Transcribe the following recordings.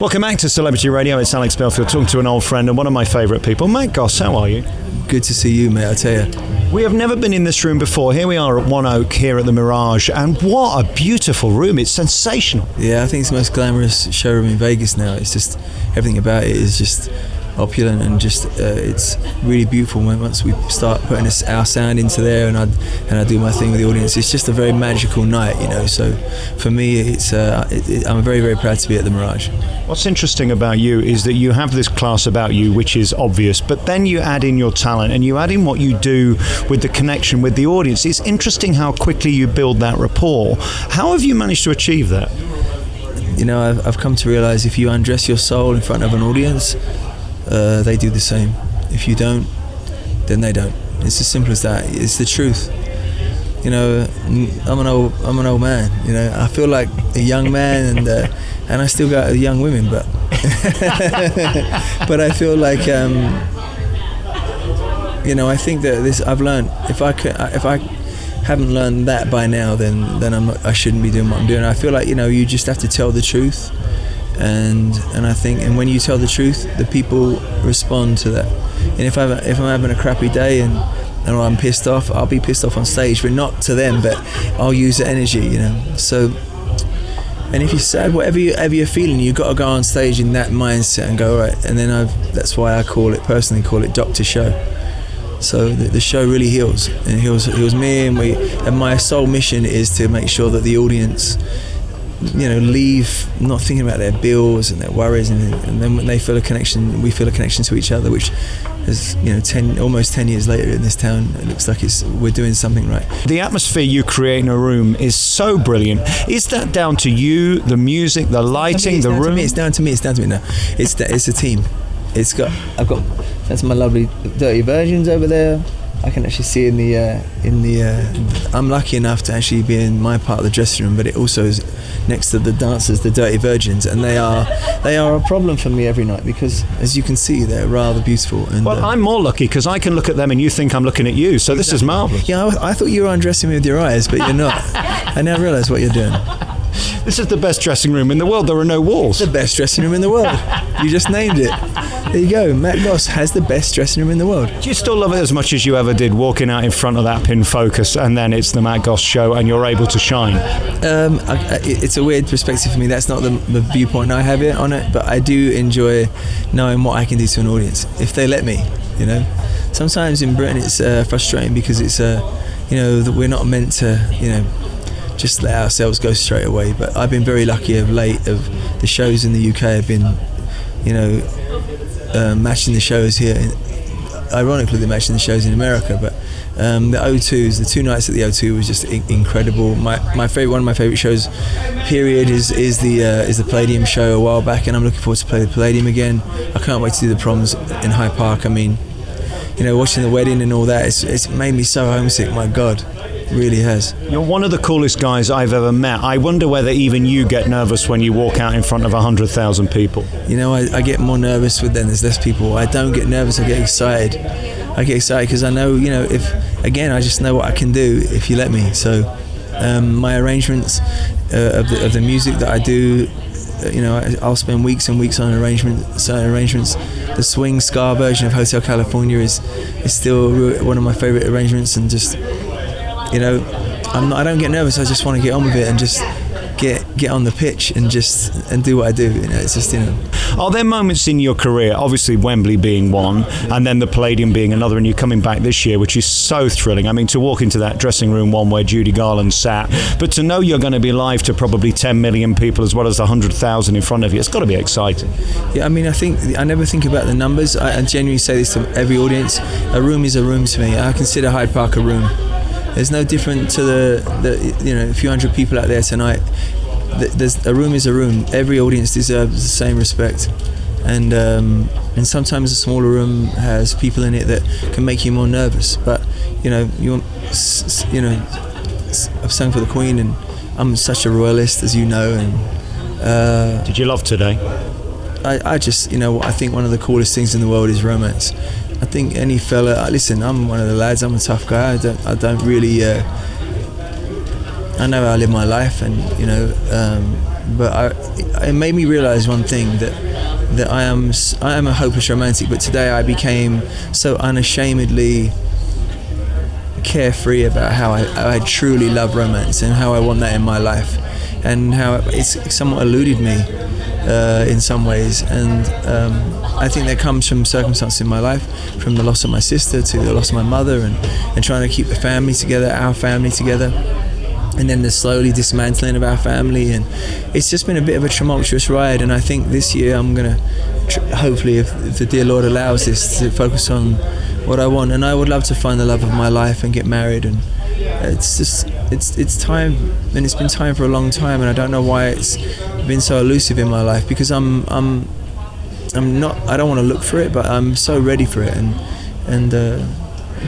Welcome back to Celebrity Radio. It's Alex Belfield talking to an old friend and one of my favourite people, Matt Goss. How are you? Good to see you, mate, I tell you. We have never been in this room before. Here we are at One Oak here at the Mirage, and what a beautiful room. It's sensational. Yeah, I think it's the most glamorous showroom in Vegas now. It's just, everything about it is just opulent and just it's really beautiful. Once we start putting our sound into there and I do my thing with the audience, it's just a very magical night, you know. So for me, it's I'm very, very proud to be at the Mirage. What's interesting about you is that you have this class about you, which is obvious, but then you add in your talent and you add in what you do with the connection with the audience. It's interesting how quickly you build that rapport. How have you managed to achieve that? You know, I've come to realize if you undress your soul in front of an audience, they do the same. If you don't, then they don't. It's as simple as that. It's the truth. You know, I'm an old man. You know, I feel like a young man, and I still got young women, but but I feel like you know, I think that this I've learned. If I haven't learned that by now, then I shouldn't be doing what I'm doing. I feel like, you know, you just have to tell the truth. And I think, and when you tell the truth, the people respond to that. And if I'm having a crappy day and I'm pissed off, I'll be pissed off on stage, but not to them, but I'll use the energy, you know. So, and if you're sad, whatever you're feeling, you've got to go on stage in that mindset and go, all right. And then that's why I personally call it Dr. Show. So the show really heals, and it heals me, and my sole mission is to make sure that the audience, you know, leave not thinking about their bills and their worries, and then when they feel a connection, we feel a connection to each other, which is, you know, almost 10 years later in this town, it looks like we're doing something right. The atmosphere you create in a room is so brilliant. Is that down to you, the music, the lighting, the room? It's down to me now. It's a team. That's my lovely Dirty Virgins over there. I can actually see in the I'm lucky enough to actually be in my part of the dressing room, but it also is next to the dancers, the Dirty Virgins, and they are a problem for me every night because, as you can see, they're rather beautiful. And well, I'm more lucky because I can look at them and you think I'm looking at you, so this is marvellous. Yeah, I thought you were undressing me with your eyes, but you're not. I now realise what you're doing. This is the best dressing room in the world. There are no walls. The best dressing room in the world. You just named it. There you go. Matt Goss has the best dressing room in the world. Do you still love it as much as you ever did walking out in front of that pin focus and then it's the Matt Goss show and you're able to shine? It's a weird perspective for me. That's not the viewpoint I have on it, but I do enjoy knowing what I can do to an audience if they let me, you know. Sometimes in Britain it's frustrating because it's you know, that we're not meant to, you know, just let ourselves go straight away. But I've been very lucky of late. Of the shows in the UK have been, you know, matching the shows here. Ironically, they're matching the shows in America. But the O2s, the 2 nights at the O2 was just incredible. One of my favorite shows, period, is the Palladium show a while back, and I'm looking forward to play the Palladium again. I can't wait to do the Proms in Hyde Park. I mean, you know, watching the wedding and all that, it's made me so homesick. My God. Really has. You're one of the coolest guys I've ever met. I wonder whether even you get nervous when you walk out in front of 100,000 people. You know, I get more nervous when there's less people. I don't get nervous, I get excited. I get excited because I know, you know, I just know what I can do if you let me. So my arrangements of the music that I do, you know, I'll spend weeks and weeks on certain arrangements. The swing ska version of Hotel California is still one of my favorite arrangements, and just, you know, I don't get nervous. I just want to get on with it and just get on the pitch and do what I do. You know, it's just, you know. Are there moments in your career, obviously Wembley being one, and then the Palladium being another, and you're coming back this year, which is so thrilling. I mean, to walk into that dressing room one where Judy Garland sat, but to know you're going to be live to probably 10 million people as well as the 100,000 in front of you, it's got to be exciting. Yeah, I mean, I never think about the numbers. I genuinely say this to every audience. A room is a room to me. I consider Hyde Park a room. There's no different to the you know, a few hundred people out there tonight. There's a room is a room. Every audience deserves the same respect, and sometimes a smaller room has people in it that can make you more nervous. But you know, I've sung for the Queen, and I'm such a royalist, as you know. And did you love today? I just, you know, I think one of the coolest things in the world is romance. I think any fella, listen, I'm one of the lads, I'm a tough guy, I don't really, I know how I live my life, and, you know, it made me realize one thing, that I am a hopeless romantic, but today I became so unashamedly carefree about how I truly love romance and how I want that in my life, and how it's somewhat eluded me in some ways, and I think that comes from circumstances in my life, from the loss of my sister to the loss of my mother, and trying to keep the family together, our family together, and then the slowly dismantling of our family, and it's just been a bit of a tumultuous ride. And I think this year I'm gonna hopefully, if the dear Lord allows this, to focus on what I want, and I would love to find the love of my life and get married, and it's time, and it's been time for a long time, and I don't know why it's been so elusive in my life, because I'm not, I don't want to look for it, but I'm so ready for it,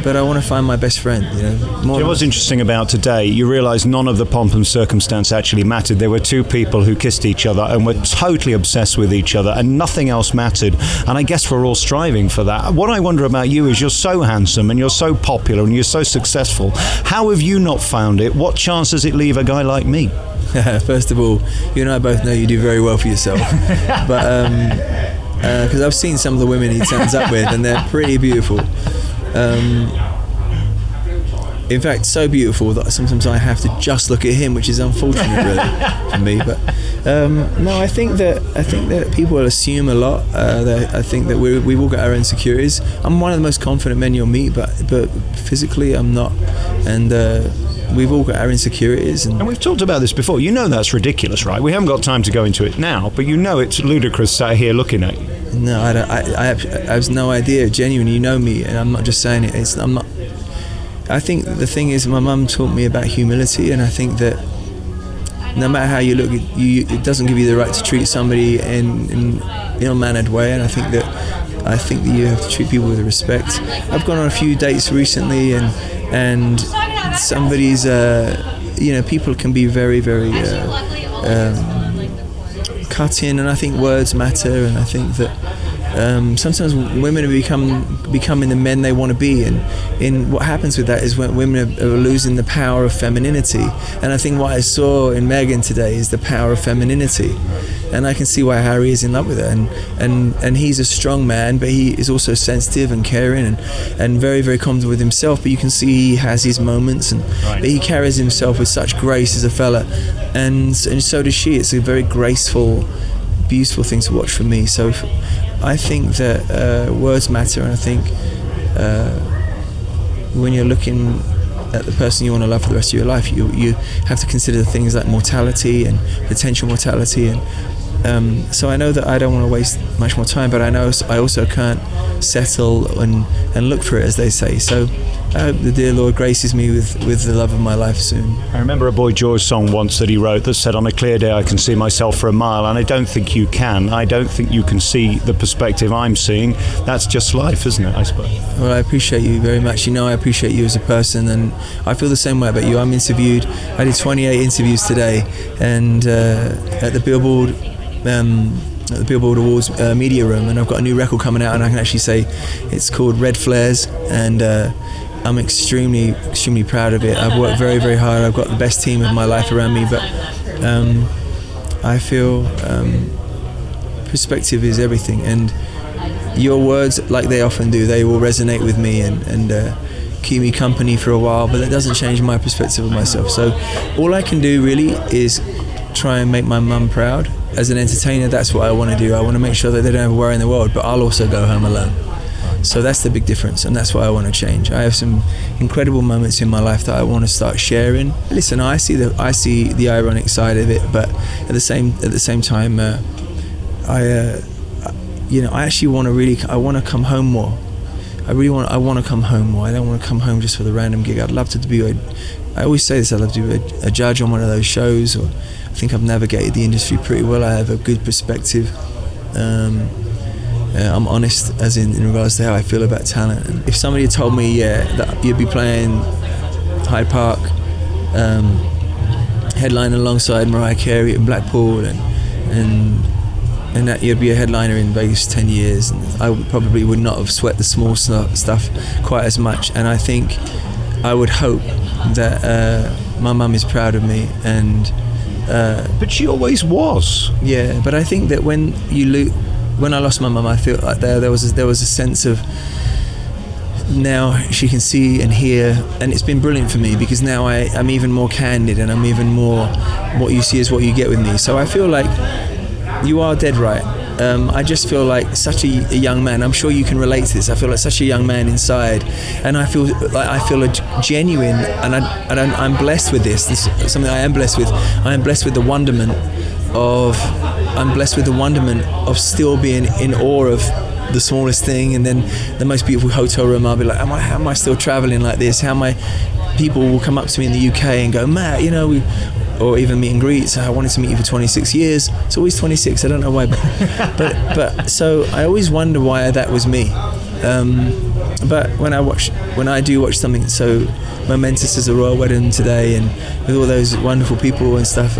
but I want to find my best friend, you know. What's interesting about today, you realise none of the pomp and circumstance actually mattered. There were two people who kissed each other and were totally obsessed with each other, and nothing else mattered. And I guess we're all striving for that. What I wonder about you is, you're so handsome and you're so popular and you're so successful. How have you not found it? What chance does it leave a guy like me? First of all, you and I both know you do very well for yourself. But because I've seen some of the women he turns up with, and they're pretty beautiful. In fact, so beautiful that sometimes I have to just look at him, which is unfortunate, really, for me. But no, I think that people assume a lot. I think that we've all got our insecurities. I'm one of the most confident men you'll meet, but physically I'm not, and we've all got our insecurities. And we've talked about this before. You know that's ridiculous, right? We haven't got time to go into it now, but you know it's ludicrous sat here looking at you. No, I have no idea. Genuinely, you know me, and I'm not just saying it. I'm not. I think the thing is, my mum taught me about humility, and I think that no matter how you look, it doesn't give you the right to treat somebody in an ill-mannered way. And I think that you have to treat people with respect. I've gone on a few dates recently, and somebody's, people can be very, very cutting, and I think words matter, and I think that sometimes women are becoming the men they want to be, and what happens with that is when women are losing the power of femininity. And I think what I saw in Meghan today is the power of femininity, and I can see why Harry is in love with her, and he's a strong man, but he is also sensitive and caring and very, very confident with himself, but you can see he has his moments, but he carries himself with such grace as a fella, and so does she. It's a very graceful, beautiful thing to watch for me. So I think that words matter, and I think when you're looking at the person you want to love for the rest of your life, you have to consider the things like mortality and potential mortality, and so I know that I don't want to waste much more time, but I know I also can't settle and look for it, as they say. So I hope the dear Lord graces me with the love of my life soon. I remember a Boy George song once that he wrote that said, "On a clear day I can see myself for a mile," and I don't think you can. I don't think you can see the perspective I'm seeing. That's just life, isn't it, I suppose? Well, I appreciate you very much. You know, I appreciate you as a person, and I feel the same way about you. I'm interviewed. I did 28 interviews today, and at the Billboard Awards media room, and I've got a new record coming out, and I can actually say it's called Red Flares, and I'm extremely, extremely proud of it. I've worked very, very hard. I've got the best team of my life around me, but I feel perspective is everything, and your words, like they often do, they will resonate with me and keep me company for a while, but that doesn't change my perspective of myself. So all I can do really is try and make my mum proud. As an entertainer, that's what I want to do. I want to make sure that they don't have a worry in the world, but I'll also go home alone. So that's the big difference, and that's what I want to change. I have some incredible moments in my life that I want to start sharing. Listen, I see the ironic side of it, but at the same time, I actually want to come home more. I want to come home more. I don't want to come home just for the random gig. I'd love to be I always say this, I'd love to be a judge on one of those shows, or I think I've navigated the industry pretty well. I have a good perspective. I'm honest as in regards to how I feel about talent. And if somebody had told me, that you'd be playing Hyde Park, headlining alongside Mariah Carey at Blackpool, and that you'd be a headliner in Vegas 10 years, and I probably would not have sweat the small stuff quite as much. And I think I would hope that my mum is proud of me, and But she always was. Yeah, but I think that when I lost my mum, I feel like there was a sense of, now she can see and hear, and it's been brilliant for me, because now I'm even more candid, and I'm even more, what you see is what you get with me. So I feel like you are dead right. I just feel like such a young man. I'm sure you can relate to this. I feel like such a young man inside, and I feel a genuine, and I'm blessed with this. This is something I am blessed with. I am blessed with the wonderment of still being in awe of the smallest thing, and then the most beautiful hotel room. I'll be like, how am I still traveling like this? How am I? People will come up to me in the UK and go, Matt, or even meet and greets. I wanted to meet you for 26 years. It's always 26. I don't know why, but so I always wonder why that was me. But when I do watch something so momentous as a royal wedding today, and with all those wonderful people and stuff,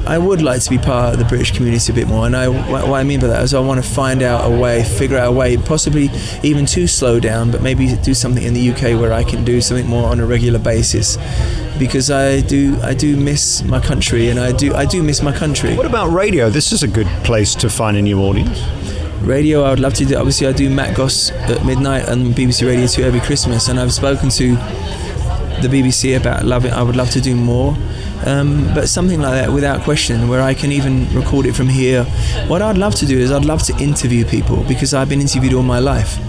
I would like to be part of the British community a bit more. And what I mean by that is I want to figure out a way, possibly even to slow down, but maybe do something in the UK where I can do something more on a regular basis. Because I do miss my country, and I do miss my country. What about radio? This is a good place to find a new audience. Radio, I would love to do. Obviously, I do Matt Goss at midnight on BBC Radio 2 every Christmas, and I've spoken to the BBC about loving. I would love to do more, but something like that, without question, where I can even record it from here. What I'd love to do is I'd love to interview people, because I've been interviewed all my life.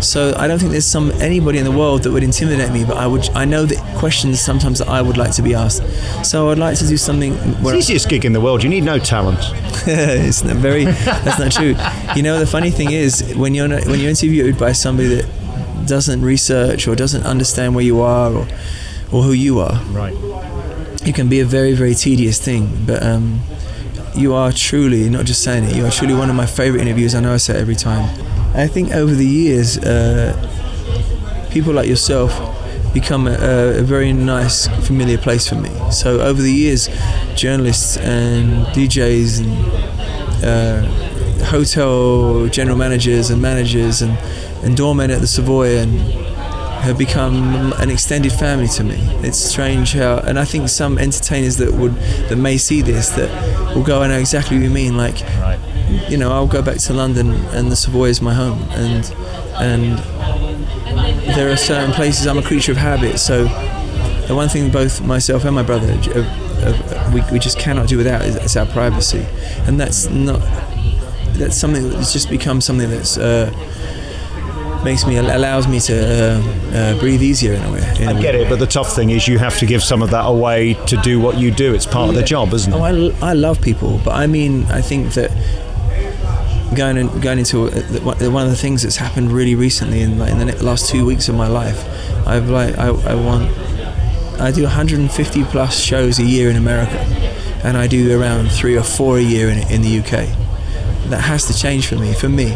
So I don't think there's anybody in the world that would intimidate me, but I know that questions sometimes that I would like to be asked. So I'd like to do something where it's the easiest gig in the world. You need no talent. That's not true. The funny thing is, when you're interviewed by somebody that doesn't research or doesn't understand where you are or who you are, right, it can be a very, very tedious thing. But you are truly, not just saying it, you are truly one of my favorite interviews. I know I say it every time. I think over the years, people like yourself become a very nice, familiar place for me. So over the years, journalists and DJs and hotel general managers and doormen at the Savoy have become an extended family to me. It's strange how, and I think some entertainers that may see this, that will go, I know exactly what you mean. Like, right. I'll go back to London, and the Savoy is my home, and there are certain places. I'm a creature of habit, so the one thing both myself and my brother we just cannot do without is our privacy, and that's something that's just become something that's allows me to breathe easier in a way. I get it, but the tough thing is you have to give some of that away to do what you do. It's part of the job, isn't it? I love people, but I think that going into one of the things that's happened really recently in the last 2 weeks of my life, I do 150 plus shows a year in America, and I do around 3 or 4 a year in the UK. That has to change for me.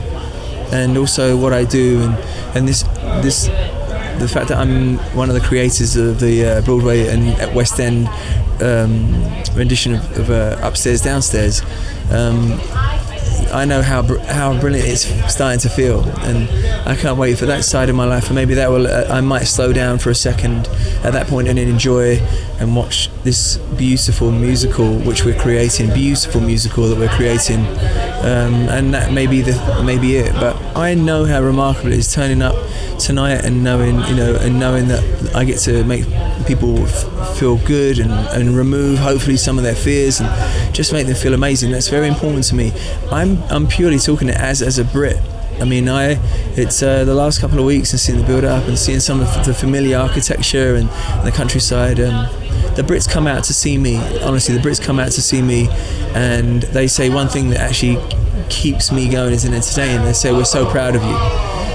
And also what I do, and the fact that I'm one of the creators of the Broadway and West End rendition of Upstairs Downstairs. I know how brilliant it's starting to feel, and I can't wait for that side of my life. And maybe that will I might slow down for a second at that point and then enjoy and watch this beautiful musical that we're creating, and that may be it. But I know how remarkable it is turning up tonight and knowing that I get to make people feel good and remove hopefully some of their fears and just make them feel amazing. That's very important to me. I'm purely talking it as a Brit. I mean, it's the last couple of weeks and seeing the build up and seeing some of the familiar architecture and the countryside. The Brits come out to see me. Honestly, the Brits come out to see me, and they say one thing that actually keeps me going as an entertainer. They say, "We're so proud of you."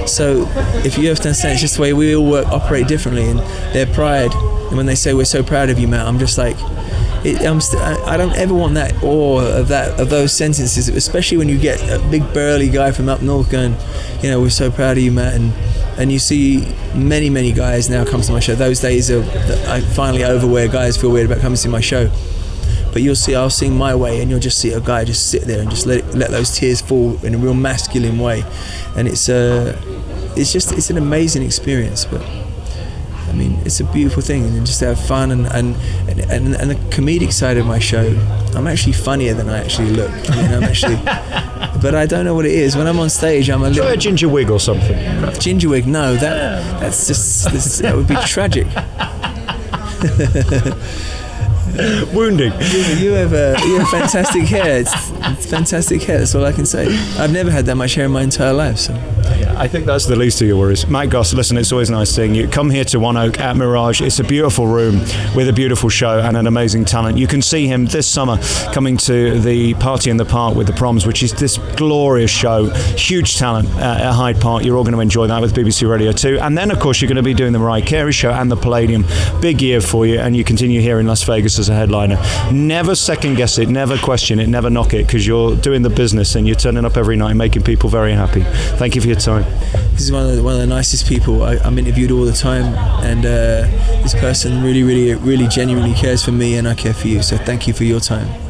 So if you have to understand, it's just the way we all operate differently, and their pride. And when they say, "We're so proud of you, Matt," I'm just like, I don't ever want that awe of those sentences, especially when you get a big burly guy from up north going, "We're so proud of you, Matt," and you see many guys now come to my show. Those days are finally over where guys feel weird about coming to see my show. But you'll see, I'll sing my way, and you'll just see a guy just sit there and just let those tears fall in a real masculine way, and it's an amazing experience. But I mean, it's a beautiful thing, and just to have fun and the comedic side of my show. I'm actually funnier than I actually look. I mean, I'm actually, but I don't know what it is. When I'm on stage, I'm a little. Try a ginger wig or something. Ginger wig? No, that's just that would be tragic. Wounding. You have fantastic hair. It's fantastic hair. That's all I can say. I've never had that much hair in my entire life. So. Yeah, I think that's the least of your worries. Matt Goss, listen, it's always nice seeing you. Come here to One Oak at Mirage. It's a beautiful room with a beautiful show and an amazing talent. You can see him this summer coming to the Party in the Park with the Proms, which is this glorious show. Huge talent at Hyde Park. You're all going to enjoy that with BBC Radio 2. And then, of course, you're going to be doing the Mariah Carey show and the Palladium. Big year for you, and you continue here in Las Vegas as a headliner. Never second guess it, never question it, never knock it, because you're doing the business and you're turning up every night making people very happy. Thank you for your time. This is one of the nicest people I'm interviewed all the time, and this person really genuinely cares for me, and I care for you, so thank you for your time.